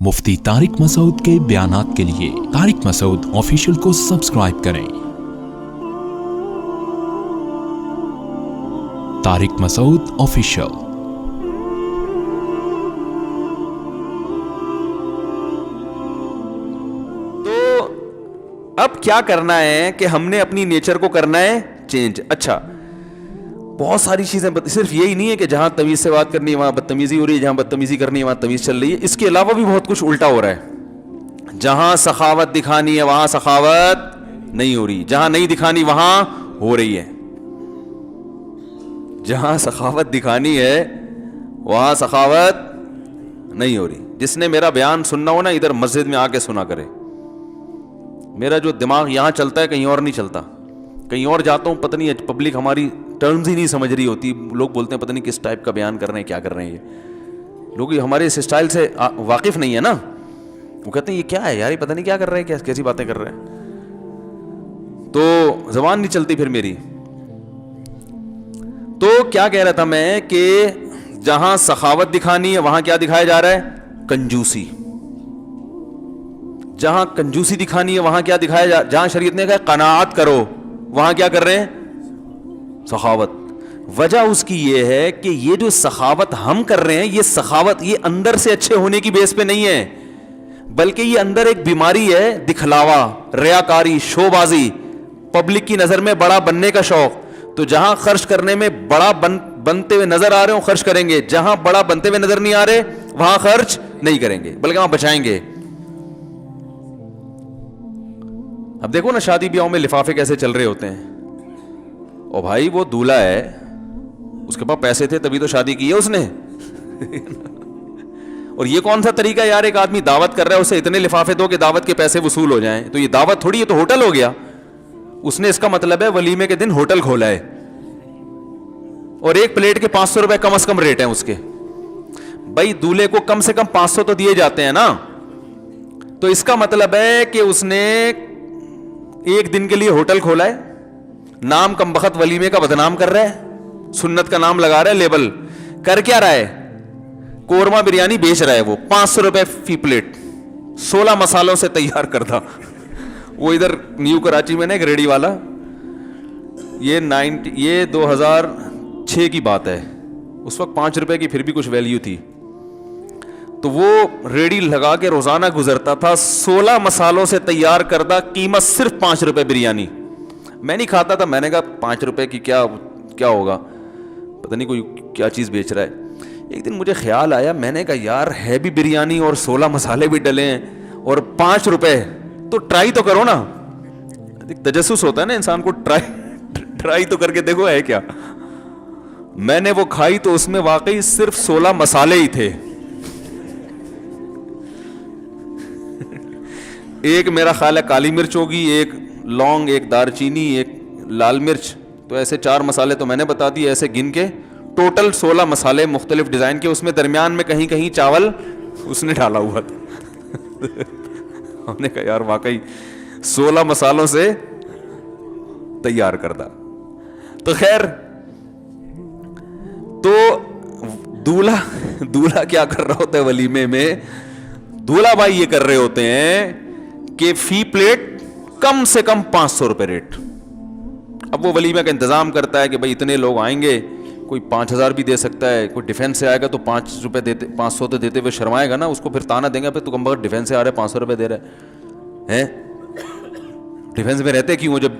مفتی طارق مسعود کے بیانات کے لیے طارق مسعود آفیشیل کو سبسکرائب کریں۔ طارق مسعود آفیشیل۔ تو اب کیا کرنا ہے کہ ہم نے اپنی نیچر کو کرنا ہے چینج۔ اچھا، بہت ساری چیزیں، صرف یہی نہیں ہے کہ جہاں تمیز سے بات کرنی ہے وہاں بدتمیزی ہو رہی ہے، جہاں بدتمیزی کرنی ہے وہاں تمیز چل رہی ہے، اس کے علاوہ بھی بہت کچھ الٹا ہو رہا ہے۔ جہاں سخاوت دکھانی ہے وہاں سخاوت نہیں ہو رہی، جہاں نہیں دکھانی وہاں ہو رہی ہے۔ جہاں سخاوت دکھانی ہے وہاں سخاوت نہیں ہو رہی۔ جس نے میرا بیان سننا ہو نا، ادھر مسجد میں آ کے سنا کرے۔ میرا جو دماغ یہاں چلتا ہے کہیں اور نہیں چلتا، کہیں اور جاتا ہوں پتہ نہیں، پبلک ہماری ٹرمز ہی نہیں سمجھ رہی ہوتی، لوگ بولتے ہیں پتہ نہیں کس ٹائپ کا بیان کر رہے ہیں، کیا کر رہے ہیں یہ لوگ، ہمارے اس اسٹائل سے واقف نہیں ہے نا، وہ کہتے ہیں یہ کیا ہے یار، یہ پتہ نہیں کیا کر رہے ہیں، کیسی باتیں کر رہے ہیں، تو زبان نہیں چلتی پھر میری۔ تو کیا کہہ رہا تھا میں کہ جہاں سخاوت دکھانی ہے وہاں کیا دکھایا جا رہا ہے؟ کنجوسی۔ جہاں کنجوسی دکھانی ہے وہاں کیا دکھایا جہاں شریعت نے کہا قناعت کرو وہاں کیا کر رہے ہیں؟ سخاوت۔ وجہ اس کی یہ ہے کہ یہ جو سخاوت ہم کر رہے ہیں، یہ سخاوت یہ اندر سے اچھے ہونے کی بیس پہ نہیں ہے، بلکہ یہ اندر ایک بیماری ہے، دکھلاوا، ریاکاری، شو بازی، پبلک کی نظر میں بڑا بننے کا شوق۔ تو جہاں خرچ کرنے میں بڑا بنتے ہوئے نظر آ رہے ہوں خرچ کریں گے، جہاں بڑا بنتے ہوئے نظر نہیں آ رہے وہاں خرچ نہیں کریں گے، بلکہ وہاں بچائیں گے۔ اب دیکھو نا شادی بیاہوں میں لفافے کیسے چل رہے ہوتے ہیں، او بھائی وہ دولہا ہے، اس کے پاس پیسے تھے تبھی تو شادی کی ہے اس نے اور یہ کون سا طریقہ ہے یار، ایک آدمی دعوت کر رہا ہے اسے اتنے لفافے دو کہ دعوت کے پیسے وصول ہو جائیں، تو یہ دعوت تھوڑی ہے، تو ہوٹل ہو گیا۔ اس نے اس کا مطلب ہے ولیمے کے دن ہوٹل کھولا ہے، اور ایک پلیٹ کے 500 روپے کم از کم ریٹ ہیں اس کے۔ بھائی دولہے کو کم سے کم 500 تو دیے جاتے ہیں نا، تو اس کا مطلب ہے کہ اس نے ایک دن کے لیے ہوٹل کھولا ہے، نام کم بخت ولیمے کا بدنام کر رہا ہے، سنت کا نام لگا رہا ہے، لیبل کر کیا رہا ہے؟ قورمہ بریانی بیچ رہا ہے، وہ 500 روپے فی پلیٹ، 16 مسالوں سے تیار کردہ۔ وہ ادھر نیو کراچی میں نا ایک ریڑی والا، یہ 2006 کی بات ہے، اس وقت 5 روپے کی پھر بھی کچھ ویلیو تھی، تو وہ ریڑی لگا کے روزانہ گزرتا تھا، 16 مسالوں سے تیار کردہ، قیمت صرف 5 روپے بریانی۔ میں نہیں کھاتا تھا، میں نے کہا 5 روپے کی کیا ہوگا، پتہ نہیں کوئی کیا چیز بیچ رہا ہے۔ ایک دن مجھے خیال آیا، میں نے کہا یار ہے بھی بریانی اور 16 مسالے بھی ڈلے ہیں اور 5 روپے، تو ٹرائی تو کرو نا۔ تجسس ہوتا ہے نا انسان کو، ٹرائی تو کر کے دیکھو ہے کیا۔ میں نے وہ کھائی تو اس میں واقعی صرف 16 مسالے ہی تھے۔ ایک میرا خیال ہے کالی مرچ ہوگی، ایک لونگ، ایک دار چینی، ایک لال مرچ، تو ایسے 4 مسالے تو میں نے بتا دیے، ایسے گن کے ٹوٹل 16 مسالے مختلف ڈیزائن کے، اس میں درمیان میں کہیں کہیں چاول اس نے ڈالا ہوا تھا۔ ہم نے کہا یار واقعی 16 مسالوں سے تیار کردہ۔ تو خیر، تو دولہا کیا کر رہا ہوتا ہے ولیمے میں؟ دولہا بھائی یہ کر رہے ہوتے ہیں کہ فی پلیٹ کم سے کم 500 روپے ریٹ۔ اب وہ ولیمے کا انتظام کرتا ہے کہ بھائی اتنے لوگ آئیں گے، کوئی 5000 بھی دے سکتا ہے، کوئی ڈیفینس سے آئے گا تو 5 روپے دیتے، 500 تو دیتے ہوئے شرمائے گا نا، اس کو پھر تانا دیں گے پھر تو کم بخت ڈیفینس سے آ رہے 500 روپے دے رہے ہیں، ڈیفینس میں رہتے کیوں؟ جب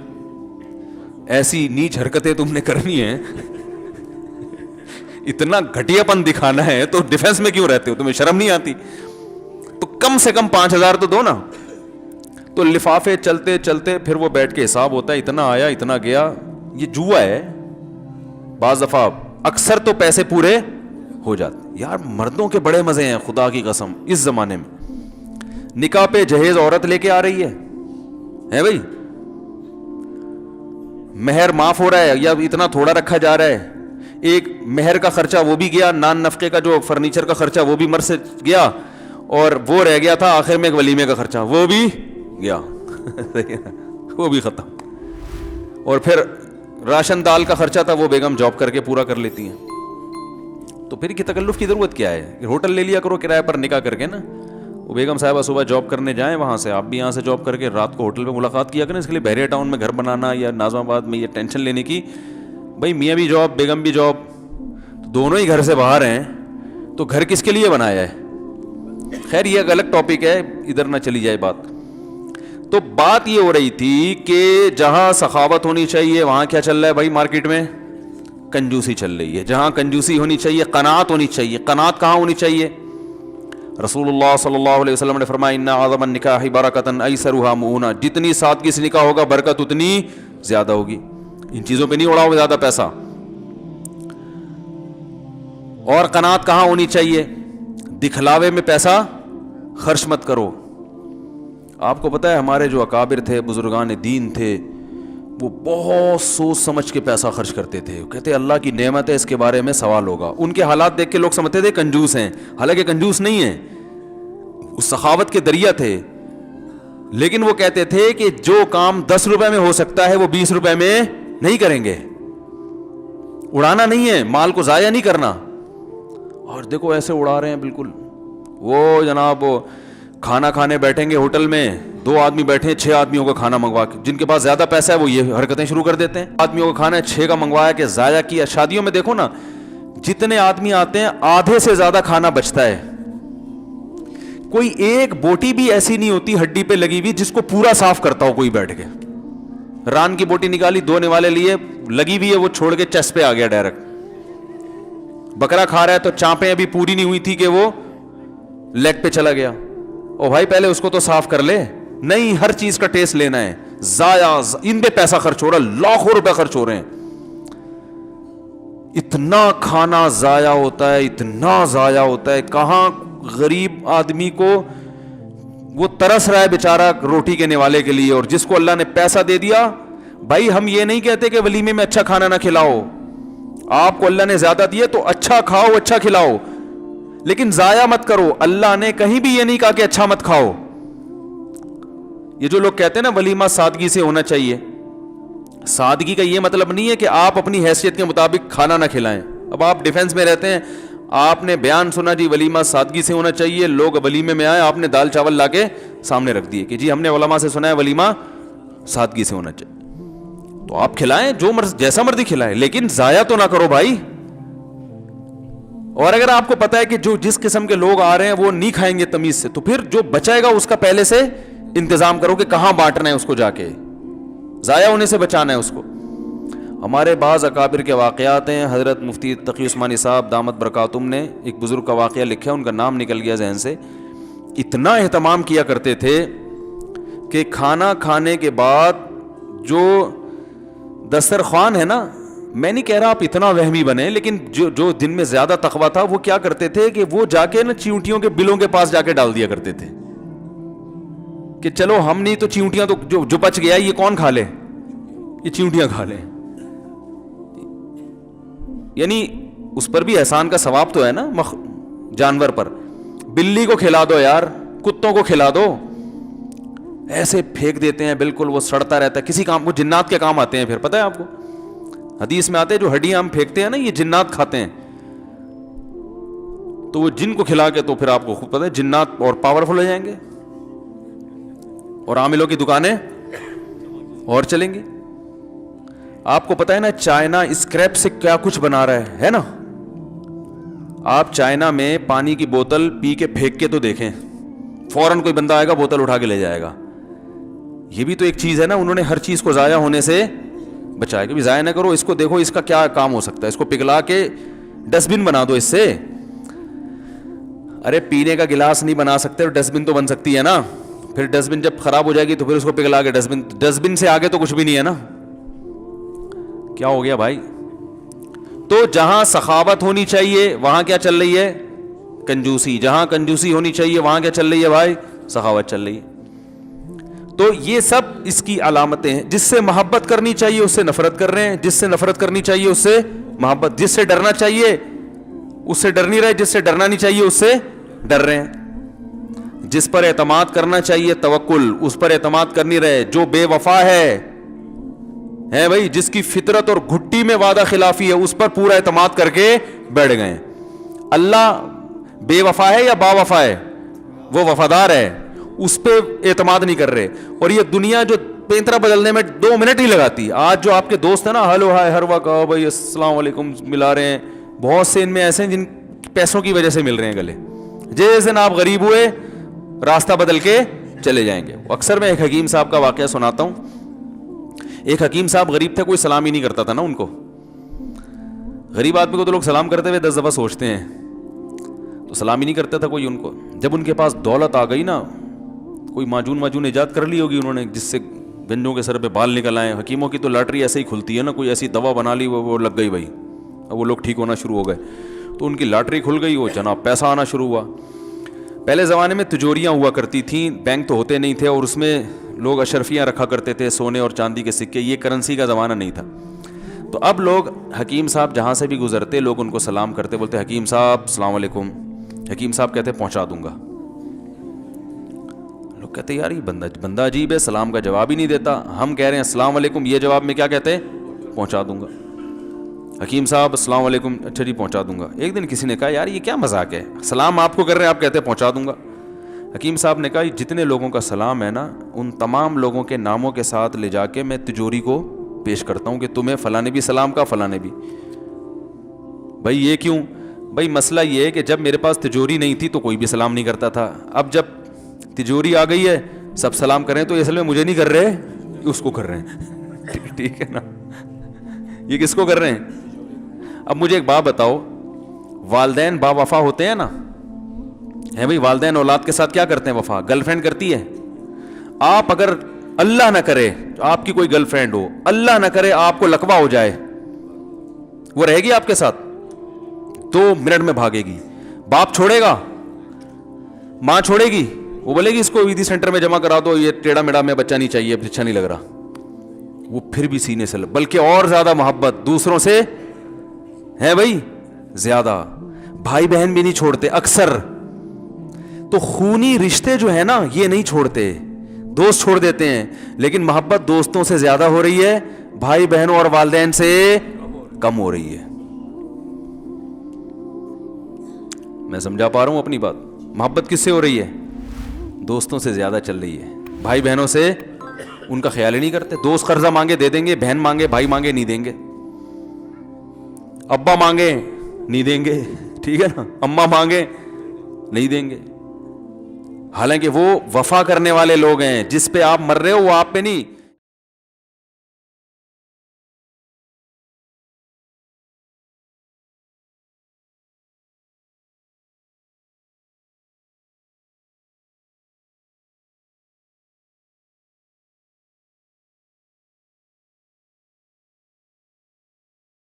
ایسی نیچ حرکتیں تم نے کرنی ہیں، اتنا گھٹیا پن دکھانا ہے تو ڈیفینس میں کیوں رہتے ہو؟ تمہیں شرم نہیں آتی؟ تو کم سے کم 5000 تو دو نا۔ تو لفافے چلتے چلتے پھر وہ بیٹھ کے حساب ہوتا ہے، اتنا آیا اتنا گیا۔ یہ جوا ہے، بعض دفعہ اکثر تو پیسے پورے ہو جاتے۔ یار مردوں کے بڑے مزے ہیں خدا کی قسم اس زمانے میں۔ نکاح پہ جہیز عورت لے کے آ رہی ہے بھائی، مہر معاف ہو رہا ہے یا اتنا تھوڑا رکھا جا رہا ہے، ایک مہر کا خرچہ وہ بھی گیا، نان نفقے کا جو فرنیچر کا خرچہ وہ بھی مر سے گیا، اور وہ رہ گیا تھا آخر میں ایک ولیمے کا خرچہ، وہ بھی گیا وہ بھی ختم، اور پھر راشن دال کا خرچہ تھا وہ بیگم جاب کر کے پورا کر لیتی ہیں۔ تو پھر کی تکلف کی ضرورت کیا ہے؟ ہوٹل لے لیا کرو کرایہ پر نکاح کر کے نا، وہ بیگم صاحبہ صبح جاب کرنے جائیں وہاں سے, آپ بھی یہاں سے جاب کر کے رات کو ہوٹل پہ ملاقات کیا کریں. اس کے لیے بحریہ ٹاؤن میں گھر بنانا یا ناظم آباد میں یہ ٹینشن لینے کی, بھائی میاں بھی جاب بیگم بھی جاب, دونوں ہی گھر سے باہر ہیں, تو گھر کس کے لیے بنایا ہے؟ خیر یہ ایک الگ ٹاپک ہے, ادھر نہ چلی جائے بات. تو بات یہ ہو رہی تھی کہ جہاں سخاوت ہونی چاہیے وہاں کیا چل رہا ہے بھائی مارکیٹ میں؟ کنجوسی چل رہی ہے. جہاں کنجوسی ہونی چاہیے قناعت ہونی چاہیے. قناعت کہاں ہونی چاہیے؟ رسول اللہ صلی اللہ علیہ وسلم نے فرمایا ان اعظم النکاح برکۃ ایسرھا مؤونہ, جتنی سادگی سے نکاح ہوگا برکت اتنی زیادہ ہوگی. ان چیزوں پہ نہیں اڑاؤ گے زیادہ پیسہ. اور قناعت کہاں ہونی چاہیے؟ دکھلاوے میں پیسہ خرچ مت کرو. آپ کو پتہ ہے ہمارے جو اکابر تھے, بزرگان دین تھے, وہ بہت سوچ سمجھ کے پیسہ خرچ کرتے تھے. وہ کہتے اللہ کی نعمت ہے, اس کے بارے میں سوال ہوگا. ان کے حالات دیکھ کے لوگ سمجھتے تھے کنجوس ہیں, حالانکہ کنجوس نہیں ہیں, وہ سخاوت کے دریا تھے. لیکن وہ کہتے تھے کہ جو کام 10 روپے میں ہو سکتا ہے وہ 20 روپے میں نہیں کریں گے. اڑانا نہیں ہے, مال کو ضائع نہیں کرنا. اور دیکھو ایسے اڑا رہے ہیں بالکل. وہ جناب کھانا کھانے بیٹھیں گے ہوٹل میں, 2 آدمی بیٹھے ہیں 6 آدمیوں کا کھانا منگوا کے, جن کے پاس زیادہ پیسہ ہے وہ یہ حرکتیں شروع کر دیتے ہیں. آدمیوں کا کھانا ہے 6 کا منگوایا کہ ضائع کیا. شادیوں میں دیکھو نا, جتنے آدمی آتے ہیں آدھے سے زیادہ کھانا بچتا ہے. کوئی ایک بوٹی بھی ایسی نہیں ہوتی ہڈی پہ لگی ہوئی جس کو پورا صاف کرتا ہو کوئی بیٹھ کے. ران کی بوٹی نکالی, دھونے والے لیے لگی ہوئی ہے, وہ چھوڑ کے چیسٹ پہ آ گیا ڈائریکٹ. بکرا کھا رہا ہے تو چانپیں ابھی پوری نہیں ہوئی تھی کہ وہ لیگ پہ چلا گیا. او بھائی پہلے اس کو تو صاف کر لے. نہیں, ہر چیز کا ٹیسٹ لینا ہے. ضائع ان پہ پیسہ خرچ ہو رہا ہے, لاکھوں روپے خرچ ہو رہے ہیں. اتنا کھانا ضائع ہوتا ہے, اتنا ضائع ہوتا ہے. کہاں غریب آدمی کو وہ ترس رہا ہے بیچارہ روٹی کے نوالے کے لیے, اور جس کو اللہ نے پیسہ دے دیا. بھائی ہم یہ نہیں کہتے کہ ولیمے میں اچھا کھانا نہ کھلاؤ, آپ کو اللہ نے زیادہ دیے تو اچھا کھاؤ, اچھا کھلاؤ, لیکن ضائع مت کرو. اللہ نے کہیں بھی یہ نہیں کہا کہ اچھا مت کھاؤ. یہ جو لوگ کہتے ہیں نا ولیمہ سادگی سے ہونا چاہیے, سادگی کا یہ مطلب نہیں ہے کہ آپ اپنی حیثیت کے مطابق کھانا نہ کھلائیں. اب آپ ڈیفنس میں رہتے ہیں, آپ نے بیان سنا جی ولیمہ سادگی سے ہونا چاہیے, لوگ ولیمے میں آئے, آپ نے دال چاول لا کے سامنے رکھ دیے کہ جی ہم نے علماء سے سنا ہے ولیمہ سادگی سے ہونا چاہیے. تو آپ کھلائیں, جو جیسا مرضی کھلائیں, لیکن ضائع تو نہ کرو بھائی. اور اگر آپ کو پتا ہے کہ جو جس قسم کے لوگ آ رہے ہیں وہ نہیں کھائیں گے تمیز سے, تو پھر جو بچائے گا اس کا پہلے سے انتظام کرو کہ کہاں بانٹنا ہے اس کو, جا کے ضائع ہونے سے بچانا ہے اس کو. ہمارے بعض اکابر کے واقعات ہیں. حضرت مفتی تقی عثمانی صاحب دامت برکاتہم نے ایک بزرگ کا واقعہ لکھا ہے, ان کا نام نکل گیا ذہن سے. اتنا اہتمام کیا کرتے تھے کہ کھانا کھانے کے بعد جو دسترخوان ہے نا, میں نہیں کہہ رہا آپ اتنا وہمی بنے, لیکن جو دن میں زیادہ تقویٰ تھا وہ کیا کرتے تھے کہ وہ جا کے نا چیونٹیوں کے بلوں کے پاس جا کے ڈال دیا کرتے تھے کہ چلو ہم نہیں تو چیونٹیاں تو جو بچ گیا یہ کون کھا لے, یہ چیونٹیاں کھا لیں. یعنی اس پر بھی احسان کا ثواب تو ہے نا جانور پر. بلی کو کھلا دو یار, کتوں کو کھلا دو. ایسے پھینک دیتے ہیں بالکل, وہ سڑتا رہتا ہے. کسی کام, وہ جنات کے کام آتے ہیں پھر, پتہ ہے آپ کو حدیث میں آتے ہیں جو ہڈیاں ہم پھینکتے ہیں نا یہ جنات کھاتے ہیں. تو وہ جن کو کھلا کے تو پھر آپ کو خود پتہ ہے جنات اور پاورفل ہو جائیں گے, اور عاملوں کی دکانیں اور چلیں گی. آپ کو پتہ ہے نا چائنا اسکریپ سے کیا کچھ بنا رہا ہے نا. آپ چائنا میں پانی کی بوتل پی کے پھینک کے تو دیکھیں, فوراً کوئی بندہ آئے گا بوتل اٹھا کے لے جائے گا. یہ بھی تو ایک چیز ہے نا, انہوں نے ہر چیز کو ضائع ہونے سے بچایا کہ بھی ضائع نہ کرو. اس کو دیکھو اس کا کیا کام ہو سکتا ہے, اس کو پگھلا کے ڈسٹ بن بنا دو اس سے. ارے پینے کا گلاس نہیں بنا سکتے, ڈسٹ بن تو بن سکتی ہے نا. پھر ڈسٹ بن جب خراب ہو جائے گی تو پھر اس کو پگھلا کے ڈسٹ بن سے آگے تو کچھ بھی نہیں ہے نا. کیا ہو گیا بھائی. تو جہاں سخاوت ہونی چاہیے وہاں کیا چل رہی ہے؟ کنجوسی. جہاں کنجوسی ہونی چاہیے وہاں کیا چل رہی ہے بھائی؟ سخاوت چل رہی ہے. تو یہ سب اس کی علامتیں ہیں. جس سے محبت کرنی چاہیے اس سے نفرت کر رہے ہیں, جس سے نفرت کرنی چاہیے اس سے محبت, جس سے ڈرنا چاہیے اس سے ڈر نہیں رہے, جس سے ڈرنا نہیں چاہیے اس سے ڈر رہے ہیں. جس پر اعتماد کرنا چاہیے توکل, اس پر اعتماد کر نہیں رہے. جو بے وفا ہے بھائی, جس کی فطرت اور گھٹی میں وعدہ خلافی ہے, اس پر پورا اعتماد کر کے بیٹھ گئے. اللہ بے وفا ہے یا با وفا ہے؟ وہ وفادار ہے, اس پہ اعتماد نہیں کر رہے. اور یہ دنیا جو پینترا بدلنے میں 2 منٹ ہی لگاتی. آج جو آپ کے دوست ہیں نا, ہلو ہائے ہر وقت بھائی السلام علیکم ملا رہے ہیں, بہت سے ان میں ایسے ہیں جن پیسوں کی وجہ سے مل رہے ہیں گلے. جس دن آپ غریب ہوئے راستہ بدل کے چلے جائیں گے. اکثر میں ایک حکیم صاحب کا واقعہ سناتا ہوں. ایک حکیم صاحب غریب تھے, کوئی سلام ہی نہیں کرتا تھا نا ان کو. غریب آدمی کو تو لوگ سلام کرتے ہوئے 10 دفعہ سوچتے ہیں, تو سلام ہی نہیں کرتا تھا کوئی ان کو. جب ان کے پاس دولت آ گئی نا, کوئی معجون ایجاد کر لی ہوگی انہوں نے جس سے گنجوں کے سر پہ بال نکل آئے. حکیموں کی تو لاٹری ایسے ہی کھلتی ہے نا, کوئی ایسی دوا بنا لی وہ لگ گئی بھائی, اب وہ لوگ ٹھیک ہونا شروع ہو گئے. تو ان کی لاٹری کھل گئی, وہ جناب پیسہ آنا شروع ہوا. پہلے زمانے میں تجوریاں ہوا کرتی تھیں, بینک تو ہوتے نہیں تھے, اور اس میں لوگ اشرفیاں رکھا کرتے تھے, سونے اور چاندی کے سکے. یہ کرنسی کا زمانہ نہیں تھا. تو اب لوگ حکیم صاحب جہاں سے بھی گزرتے لوگ ان کو سلام کرتے, بولتے حکیم صاحب السلام علیکم. حکیم صاحب کہتے پہنچا دوں گا. لوگ کہتے یار یہ بندہ عجیب ہے, سلام کا جواب ہی نہیں دیتا. ہم کہہ رہے ہیں السلام علیکم, یہ جواب میں کیا کہتے پہنچا دوں گا. حکیم صاحب السلام علیکم, اچھا جی پہنچا دوں گا. ایک دن کسی نے کہا یار یہ کیا مذاق ہے, سلام آپ کو کر رہے ہیں آپ کہتے ہیں پہنچا دوں گا. حکیم صاحب نے کہا جتنے لوگوں کا سلام ہے نا, ان تمام لوگوں کے ناموں کے ساتھ لے جا کے میں تجوری کو پیش کرتا ہوں کہ تمہیں فلاں نے بھی سلام کا, فلاں نے بھی. بھائی یہ کیوں؟ بھائی مسئلہ یہ ہے کہ جب میرے پاس تجوری نہیں تھی تو کوئی بھی سلام نہیں کرتا تھا. اب جب تجوری آ گئی ہے سب سلام کریں, تو اصل میں مجھے نہیں کر رہے, اس کو کر رہے ہیں. ٹھیک ہے نا, یہ کس کو کر رہے ہیں؟ اب مجھے ایک بات بتاؤ, والدین با وفا ہوتے ہیں نا, ہے بھائی والدین اولاد کے ساتھ کیا کرتے ہیں وفا؟ گرل فرینڈ کرتی ہے. آپ اگر اللہ نہ کرے آپ کی کوئی گرل فرینڈ ہو, اللہ نہ کرے آپ کو لقوہ ہو جائے, وہ رہے گی آپ کے ساتھ؟ 2 منٹ میں بھاگے گی. باپ چھوڑے گا؟ ماں چھوڑے گی؟ وہ بولے گی اس کو عیدی سینٹر میں جمع کرا دو, یہ ٹیڑھا میڑا میں بچہ نہیں چاہیے, اچھا نہیں لگ رہا. وہ پھر بھی سینے سے بلکہ اور زیادہ محبت دوسروں سے ہے بھائی, زیادہ. بھائی بہن بھی نہیں چھوڑتے اکثر. تو خونی رشتے جو ہے نا یہ نہیں چھوڑتے, دوست چھوڑ دیتے ہیں, لیکن محبت دوستوں سے زیادہ ہو رہی ہے, بھائی بہنوں اور والدین سے کم ہو رہی ہے. میں سمجھا پا رہا ہوں اپنی بات؟ محبت کس سے ہو رہی ہے؟ دوستوں سے زیادہ چل رہی ہے. بھائی بہنوں سے ان کا خیال ہی نہیں کرتے. دوست قرضہ مانگے دے دیں گے, بہن مانگے بھائی مانگے نہیں دیں گے, ابا مانگے نہیں دیں گے, ٹھیک ہے نا, اماں مانگے نہیں دیں گے. حالانکہ وہ وفا کرنے والے لوگ ہیں, جس پہ آپ مر رہے ہو وہ آپ پہ نہیں,